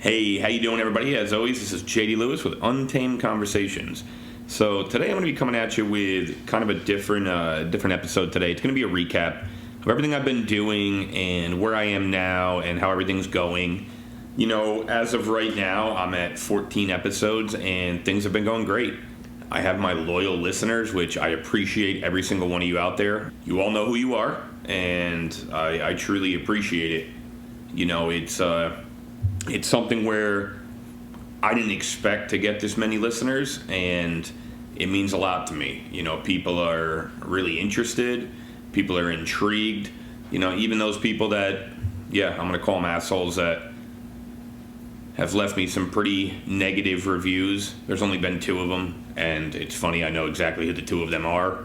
Hey, how you doing, everybody? As always, this is JD Lewis with Untamed Conversations. So today I'm going to be coming at you with kind of a different episode today. It's going to be a recap of everything I've been doing and where I am now and how everything's going. You know, as of right now, I'm at 14 episodes and things have been going great. I have my loyal listeners, which I appreciate every single one of you out there. You all know who you are, and I truly appreciate it. You know, it's something where I didn't expect to get this many listeners, and it means a lot to me. You know, people are really interested. People are intrigued. You know, even those people that, I'm going to call them assholes, that have left me some pretty negative reviews. There's only been 2 of them, and it's funny, I know exactly who the 2 of them are.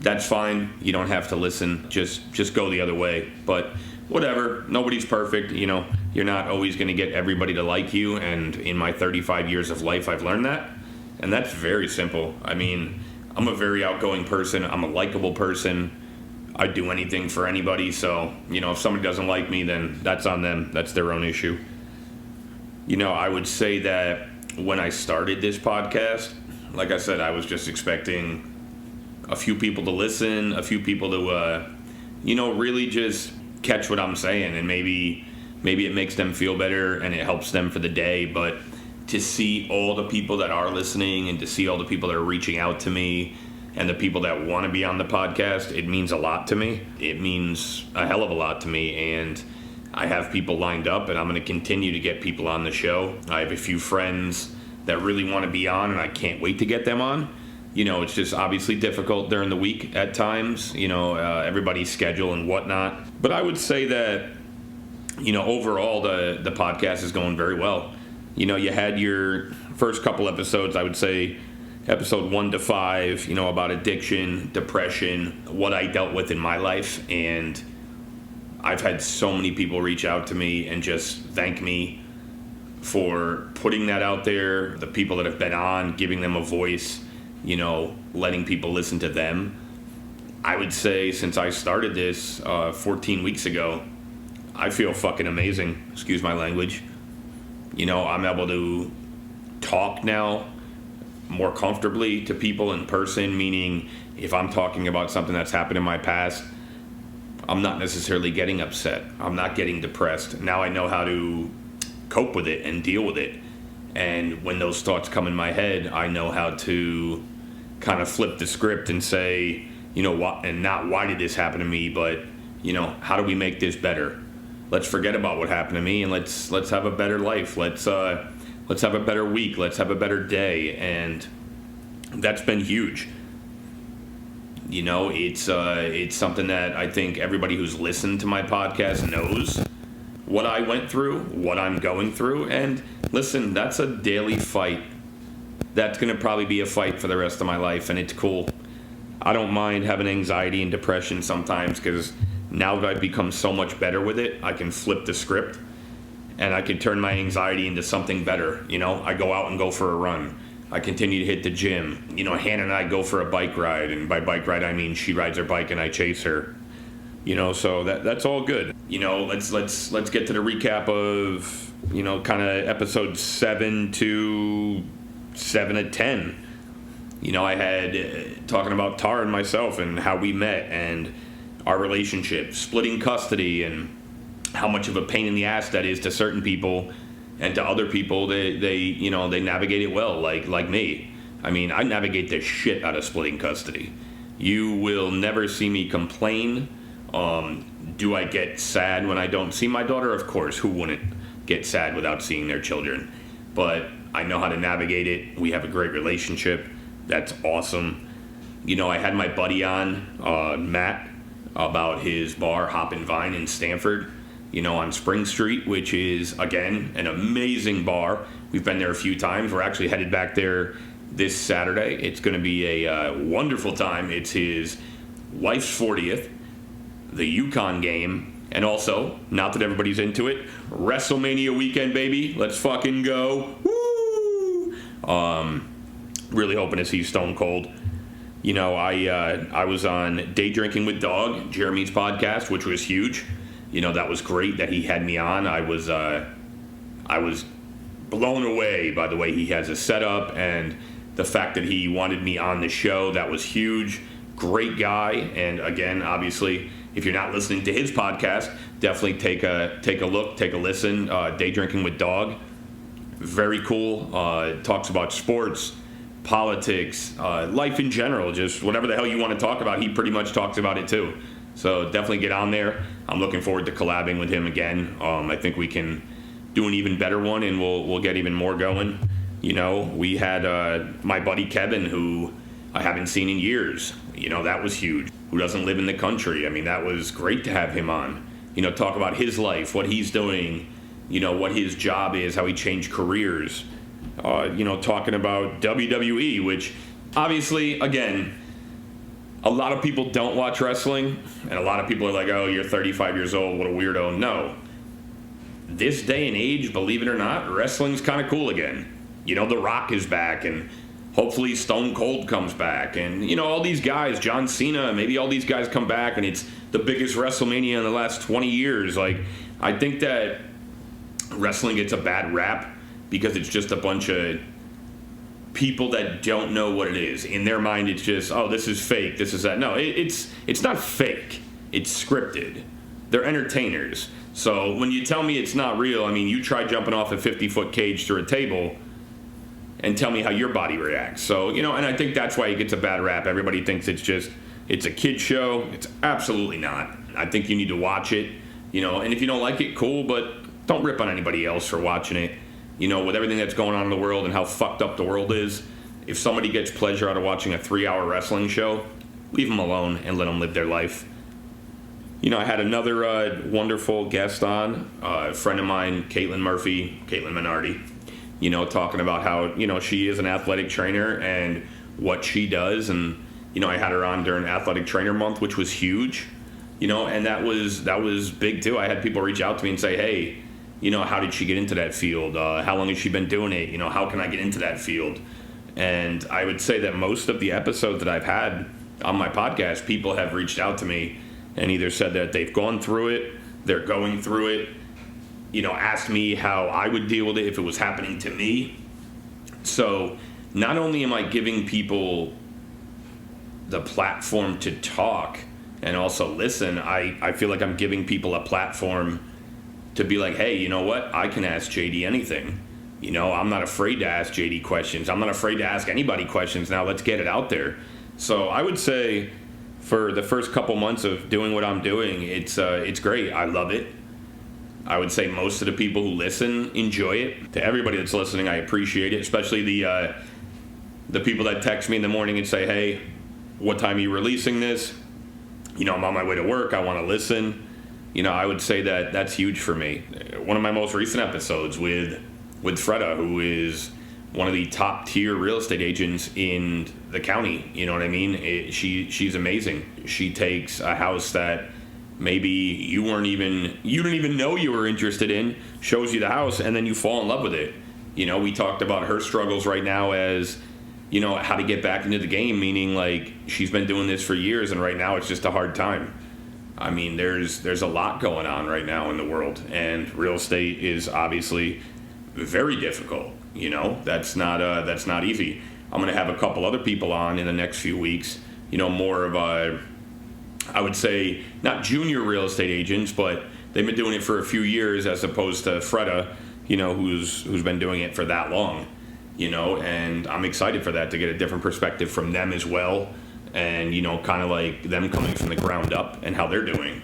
That's fine. You don't have to listen. Just go the other way. But whatever. Nobody's perfect. You know, you're not always going to get everybody to like you. And in my 35 years of life, I've learned that. And that's very simple. I mean, I'm a very outgoing person. I'm a likable person. I'd do anything for anybody. So, you know, if somebody doesn't like me, then that's on them. That's their own issue. You know, I would say that when I started this podcast, like I said, I was just expecting a few people to listen, a few people to, really just catch what I'm saying, and maybe it makes them feel better and it helps them for the day. But to see all the people that are listening and to see all the people that are reaching out to me and the people that want to be on the podcast, it means a lot to me. It means a hell of a lot to me, and I have people lined up, and I'm going to continue to get people on the show. I have a few friends that really want to be on, and I can't wait to get them on. You know, it's just obviously difficult during the week at times, everybody's schedule and whatnot. But I would say that, overall the podcast is going very well. You know, you had your first couple episodes, I would say episode 1 to 5, about addiction, depression, what I dealt with in my life. And I've had so many people reach out to me and just thank me for putting that out there. The people that have been on, giving them a voice, letting people listen to them. I would say since I started this 14 weeks ago, I feel fucking amazing. Excuse my language. I'm able to talk now more comfortably to people in person, meaning if I'm talking about something that's happened in my past, I'm not necessarily getting upset. I'm not getting depressed. Now I know how to cope with it and deal with it. And when those thoughts come in my head, I know how to kind of flip the script and say, why did this happen to me, but, how do we make this better? Let's forget about what happened to me and let's have a better life. Let's have a better week. Let's have a better day. And that's been huge. It's something that I think everybody who's listened to my podcast knows what I went through, what I'm going through. And listen, that's a daily fight. That's going to probably be a fight for the rest of my life, and it's cool. I don't mind having anxiety and depression sometimes, because now that I've become so much better with it, I can flip the script and I can turn my anxiety into something better. I go out and go for a run. I continue to hit the gym. Hannah and I go for a bike ride, and by bike ride I mean she rides her bike and I chase her. So that's all good. Let's get to the recap of, kind of episode 7 to 10. I had talking about Tara and myself and how we met and our relationship, splitting custody, and how much of a pain in the ass that is to certain people, and to other people they navigate it well, like me. I mean, I navigate the shit out of splitting custody. You will never see me complain. Do I get sad when I don't see my daughter? Of course, who wouldn't get sad without seeing their children? But I know how to navigate it. We have a great relationship. That's awesome. I had my buddy on, Matt, about his bar, Hop and Vine in Stamford, on Spring Street, which is, again, an amazing bar. We've been there a few times. We're actually headed back there this Saturday. It's going to be a wonderful time. It's his wife's 40th, the Yukon game, and also, not that everybody's into it, WrestleMania weekend, baby. Let's fucking go. Woo! Really hoping to see Stone Cold. I was on Day Drinking with Dog, Jeremy's podcast, which was huge. That was great that he had me on. I was I was blown away by the way he has a setup and the fact that he wanted me on the show. That was huge. Great guy. And again, obviously, if you're not listening to his podcast, definitely take a look, take a listen. Day Drinking with Dog. Very cool. Talks about sports, politics, life in general, just whatever the hell you want to talk about. He pretty much talks about it too. So definitely get on there. I'm looking forward to collabing with him again. I think we can do an even better one, and we'll get even more going. You know, we had my buddy Kevin, who I haven't seen in years. You know, that was huge. Who doesn't live in the country? I mean, that was great to have him on. You know, talk about his life, what he's doing, you know, what his job is, how he changed careers. You know, talking about WWE, which obviously, again, a lot of people don't watch wrestling, and a lot of people are like, oh, you're 35 years old, what a weirdo. No. This day and age, believe it or not, wrestling's kind of cool again. You know, The Rock is back, and hopefully Stone Cold comes back, and, you know, all these guys, John Cena, maybe all these guys come back, and it's the biggest WrestleMania in the last 20 years. Like, I think that wrestling gets a bad rap because it's just a bunch of people that don't know what it is. In their mind, it's just, oh, this is fake, this is that. No, it's not fake. It's scripted. They're entertainers. So when you tell me it's not real, I mean, you try jumping off a 50-foot cage through a table and tell me how your body reacts. So, you know, and I think that's why it gets a bad rap. Everybody thinks it's a kid show. It's absolutely not. I think you need to watch it, you know, and if you don't like it, cool, but don't rip on anybody else for watching it. You know, with everything that's going on in the world and how fucked up the world is, if somebody gets pleasure out of watching a 3-hour wrestling show, leave them alone and let them live their life. You know, I had another wonderful guest on, a friend of mine, Caitlin Minardi, you know, talking about how, you know, she is an athletic trainer and what she does. And, you know, I had her on during Athletic Trainer Month, which was huge, you know, and that was big too. I had people reach out to me and say, hey, you know, how did she get into that field? How long has she been doing it? You know, how can I get into that field? And I would say that most of the episodes that I've had on my podcast, people have reached out to me and either said that they've gone through it, they're going through it, you know, asked me how I would deal with it if it was happening to me. So not only am I giving people the platform to talk and also listen, I feel like I'm giving people a platform to be like, hey, you know what? I can ask JD anything. You know, I'm not afraid to ask JD questions. I'm not afraid to ask anybody questions. Now let's get it out there. So I would say for the first couple months of doing what I'm doing, it's great. I love it. I would say most of the people who listen enjoy it. To everybody that's listening, I appreciate it, especially the people that text me in the morning and say, hey, what time are you releasing this? You know, I'm on my way to work. I want to listen. You know, I would say that that's huge for me. One of my most recent episodes with Freda, who is one of the top tier real estate agents in the county. You know what I mean? She's amazing. She takes a house that maybe you didn't even know you were interested in, shows you the house, and then you fall in love with it. You know, we talked about her struggles right now as, you know, how to get back into the game, meaning like she's been doing this for years and right now it's just a hard time. I mean, there's a lot going on right now in the world, and real estate is obviously very difficult. You know, that's not easy. I'm going to have a couple other people on in the next few weeks, you know, more of I would say not junior real estate agents, but they've been doing it for a few years as opposed to Freda, you know, who's been doing it for that long, you know, and I'm excited for that, to get a different perspective from them as well. And, you know, kind of like them coming from the ground up and how they're doing.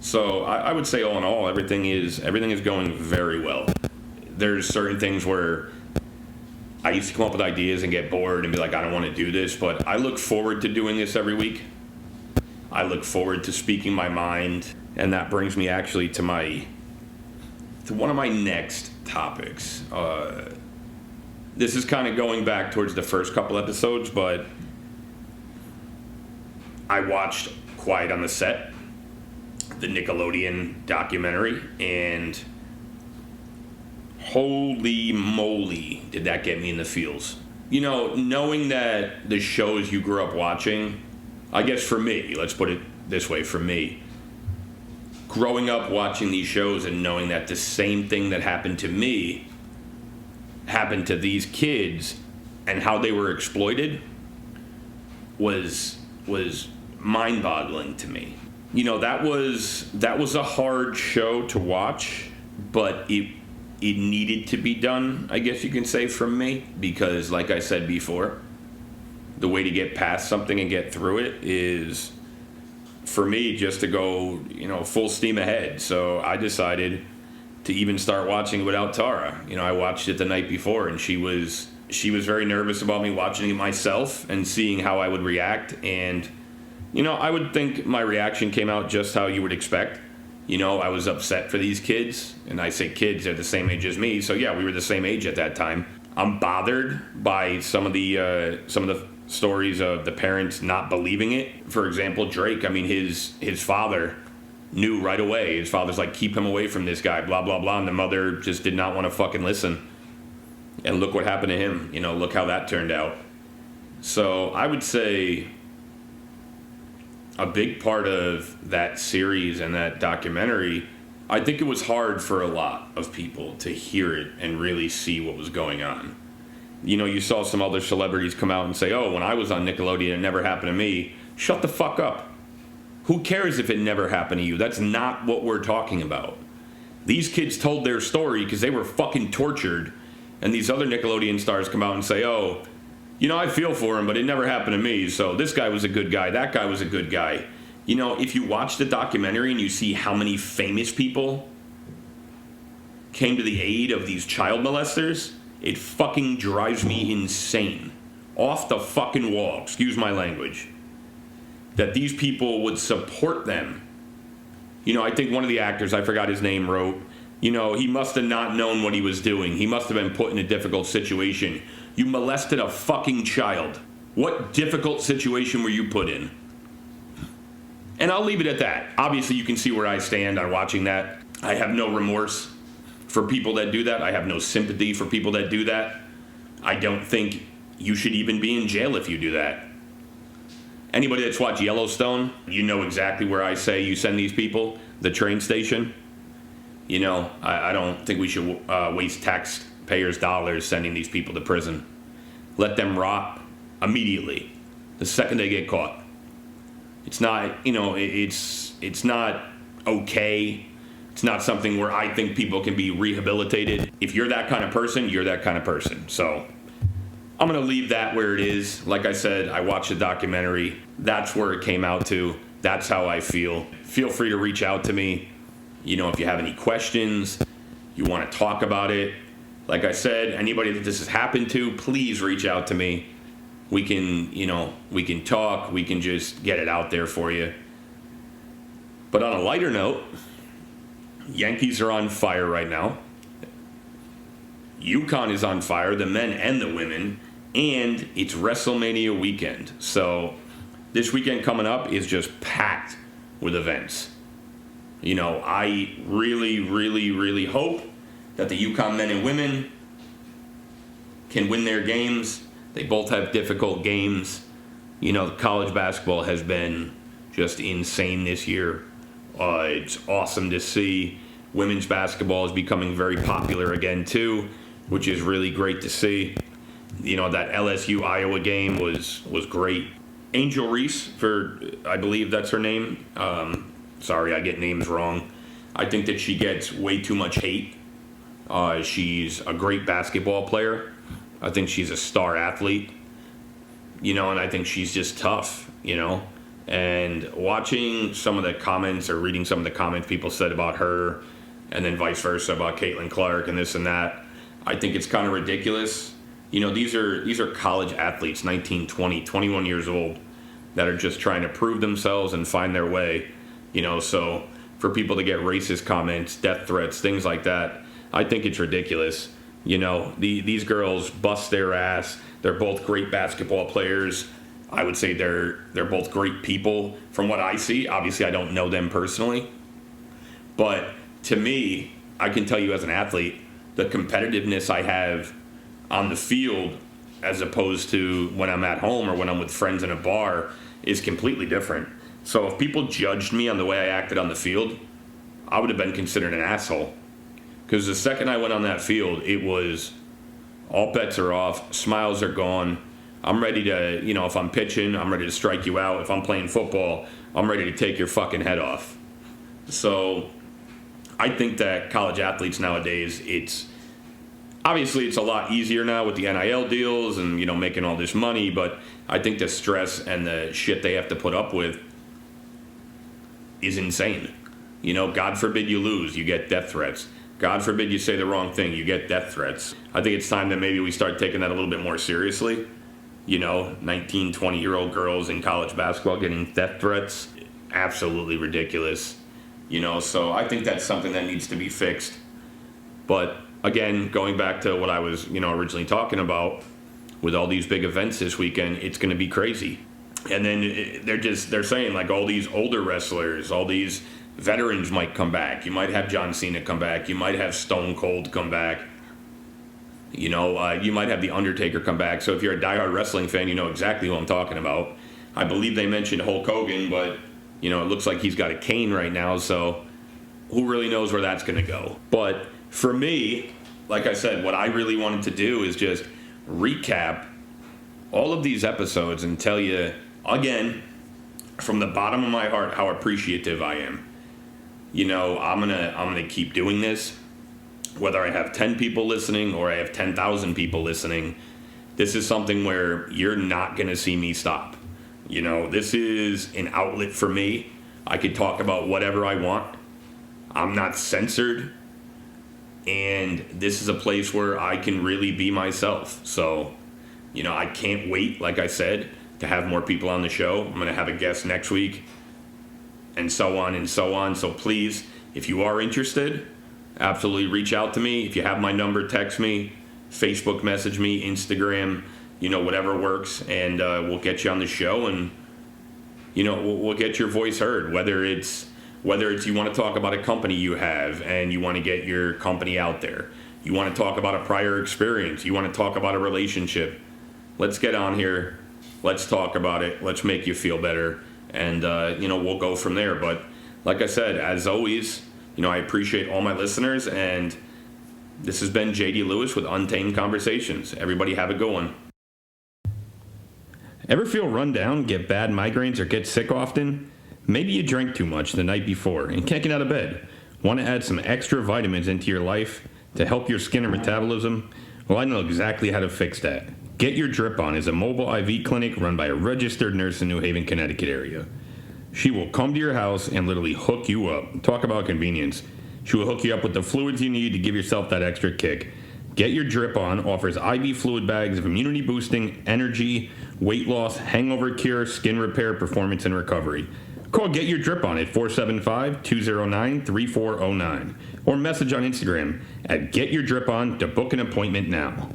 So I would say all in all, everything is going very well. There's certain things where I used to come up with ideas and get bored and be like, I don't want to do this, but I look forward to doing this every week. I look forward to speaking my mind, and that brings me actually to one of my next topics. This is kind of going back towards the first couple episodes, but I watched Quiet on the Set, the Nickelodeon documentary, and holy moly, did that get me in the feels. You know, knowing that the shows you grew up watching, I guess for me, let's put it this way, for me, growing up watching these shows and knowing that the same thing that happened to me happened to these kids and how they were exploited was mind-boggling to me. You know, that was a hard show to watch, but it needed to be done, I guess you can say, from me, because like I said before, the way to get past something and get through it is for me just to go, you know, full steam ahead. So I decided to even start watching it without Tara. You know, I watched it the night before, and she was very nervous about me watching it myself and seeing how I would react. And, you know, I would think my reaction came out just how you would expect. You know, I was upset for these kids, and I say kids, they're the same age as me. So yeah, we were the same age at that time. I'm bothered by some of the stories of the parents not believing it. For example, Drake, I mean, his father knew right away. His father's like, keep him away from this guy, blah, blah, blah. And the mother just did not want to fucking listen. And look what happened to him. You know, look how that turned out. So I would say a big part of that series and that documentary, I think it was hard for a lot of people to hear it and really see what was going on. You know, you saw some other celebrities come out and say, oh, when I was on Nickelodeon, it never happened to me. Shut the fuck up. Who cares if it never happened to you? That's not what we're talking about. These kids told their story because they were fucking tortured, and these other Nickelodeon stars come out and say, oh, you know, I feel for him, but it never happened to me, so this guy was a good guy, that guy was a good guy. You know, if you watch the documentary and you see how many famous people came to the aid of these child molesters, it fucking drives me insane. Off the fucking wall, excuse my language, that these people would support them. You know, I think one of the actors, I forgot his name, wrote, you know, he must have not known what he was doing. He must have been put in a difficult situation. You molested a fucking child. What difficult situation were you put in? And I'll leave it at that. Obviously, you can see where I stand on watching that. I have no remorse for people that do that. I have no sympathy for people that do that. I don't think you should even be in jail if you do that. Anybody that's watched Yellowstone, you know exactly where I say you send these people, the train station. You know, I don't think we should waste taxpayers' dollars sending these people to prison. Let them rot immediately, the second they get caught. It's not, you know, it's not okay. It's not something where I think people can be rehabilitated. If you're that kind of person, you're that kind of person. So I'm going to leave that where it is. Like I said, I watched the documentary. That's where it came out to. That's how I feel. Feel free to reach out to me. You know, if you have any questions, you want to talk about it. Like I said, anybody that this has happened to, please reach out to me. We can, you know, we can talk. We can just get it out there for you. But on a lighter note, Yankees are on fire right now. UConn is on fire, the men and the women, and it's WrestleMania weekend. So this weekend coming up is just packed with events. You know, I really, really, really hope that the UConn men and women can win their games. They both have difficult games. You know, college basketball has been just insane this year. It's awesome to see. Women's basketball is becoming very popular again, too, which is really great to see. You know, that LSU-Iowa game was great. Angel Reese, I believe that's her name. Sorry, I get names wrong. I think that she gets way too much hate. She's a great basketball player. I think she's a star athlete. You know, and I think she's just tough, you know. And watching some of the comments or reading some of the comments people said about her and then vice versa about Caitlin Clark and this and that, I think it's kind of ridiculous. You know, these are college athletes, 19, 20, 21 years old, that are just trying to prove themselves and find their way. You know, so for people to get racist comments, death threats, things like that, I think it's ridiculous. You know, these girls bust their ass. They're both great basketball players. I would say they're both great people from what I see. Obviously, I don't know them personally. But to me, I can tell you as an athlete, the competitiveness I have on the field as opposed to when I'm at home or when I'm with friends in a bar is completely different. So if people judged me on the way I acted on the field, I would have been considered an asshole. Because the second I went on that field, it was all bets are off, smiles are gone. I'm ready to, if I'm pitching, I'm ready to strike you out. If I'm playing football, I'm ready to take your fucking head off. So I think that college athletes nowadays, it's a lot easier now with the NIL deals and, making all this money, but I think the stress and the shit they have to put up with is insane. God forbid you lose, you get death threats. God forbid you say the wrong thing, you get death threats. I think it's time that maybe we start taking that a little bit more seriously. 19, 20-year-old girls in college basketball getting death threats, absolutely ridiculous. So I think that's something that needs to be fixed. But again, going back to what I was, originally talking about, with all these big events this weekend, it's going to be crazy. And then they're saying like all these older wrestlers, all these veterans might come back. You might have John Cena come back. You might have Stone Cold come back. You might have The Undertaker come back. So if you're a diehard wrestling fan, you know exactly who I'm talking about. I believe they mentioned Hulk Hogan, but, it looks like he's got a cane right now. So who really knows where that's going to go? But for me, like I said, what I really wanted to do is just recap all of these episodes and tell you, again, from the bottom of my heart, how appreciative I am. I'm gonna keep doing this. Whether I have 10 people listening or I have 10,000 people listening, this is something where you're not going to see me stop. This is an outlet for me. I could talk about whatever I want. I'm not censored. And this is a place where I can really be myself. So, I can't wait, like I said, to have more people on the show. I'm going to have a guest next week, and so on and so on. So please, if you are interested, absolutely reach out to me. If you have my number, text me, Facebook message me, Instagram, whatever works, and we'll get you on the show, and we'll get your voice heard. Whether it's you want to talk about a company you have and you want to get your company out there, you want to talk about a prior experience, you want to talk about a relationship, let's get on here, let's talk about it, let's make you feel better, and we'll go from there. But like I said, as always, I appreciate all my listeners, and this has been J.D. Lewis with Untamed Conversations. Everybody have a good one. Ever feel run down, get bad migraines, or get sick often? Maybe you drank too much the night before and can't get out of bed. Want to add some extra vitamins into your life to help your skin and metabolism? Well, I know exactly how to fix that. Get Your Drip On is a mobile IV clinic run by a registered nurse in New Haven, Connecticut area. She will come to your house and literally hook you up. Talk about convenience. She will hook you up with the fluids you need to give yourself that extra kick. Get Your Drip On offers IV fluid bags of immunity boosting, energy, weight loss, hangover cure, skin repair, performance, and recovery. Call Get Your Drip On at 475-209-3409 or message on Instagram at Get Your Drip On to book an appointment now.